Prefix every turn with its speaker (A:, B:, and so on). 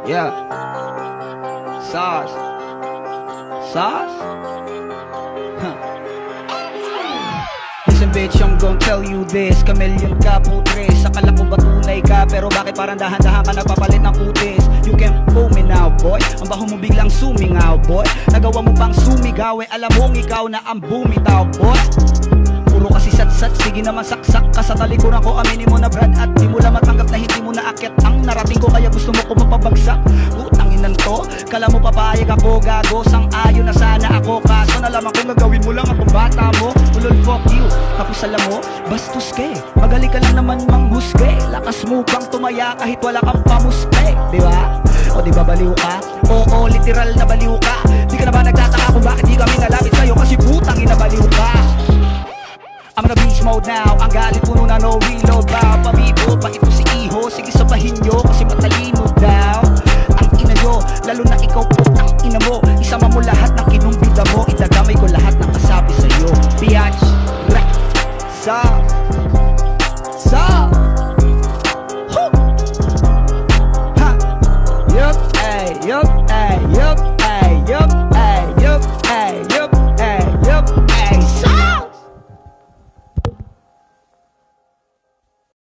A: Yeah. Sauce. Sauce? Huh. Listen bitch, I'm gon' tell you this. Chameleon ka, putres. Akala ko ba tunay ka? Pero bakit parang dahan-dahan ka nagpapalit ng kutis? You can fool me now, boy. Ang baho mo biglang sumingaw, boy. Nagawa mo pang sumigaw, eh alam mong ikaw na ang bumitaw, boy. Puro kasi sat-sat, sige naman saksak ka sa talikuran ko. Aminin mo na brad at di mo lang matanggap na hindi mo naakyat ang narating ko. Kaya gusto mo ko mapabagsak. Utang inan to, kala mo papayag ako gago. Sang-ayon na sana ako, kaso nalaman ko gagawin mo lang akong bata mo. Ulol fuck you, tapos alam mo, bastos ka eh. Magaling ka lang naman manghusga. Lakas mo bang tumaya kahit wala kang pamuste, di ba? O di ba baliw ka? Oo, literal na baliw ka. Di ka na ba nagtataka kung bakit di kami nalapit sa'yo? Kasi putang ina baliw ka. I'm in a beast mode now. Ang galit puno na no reload bow. Pabibo pa ito si Iho. Sige sabahin nyo kasi matalino daw. Ang ina nyo, lalo na ikaw po ang ina mo. Isama mo lahat ng kinumbida mo. Idadamay ko lahat ng kasabi sa'yo. Biatch, rap, sa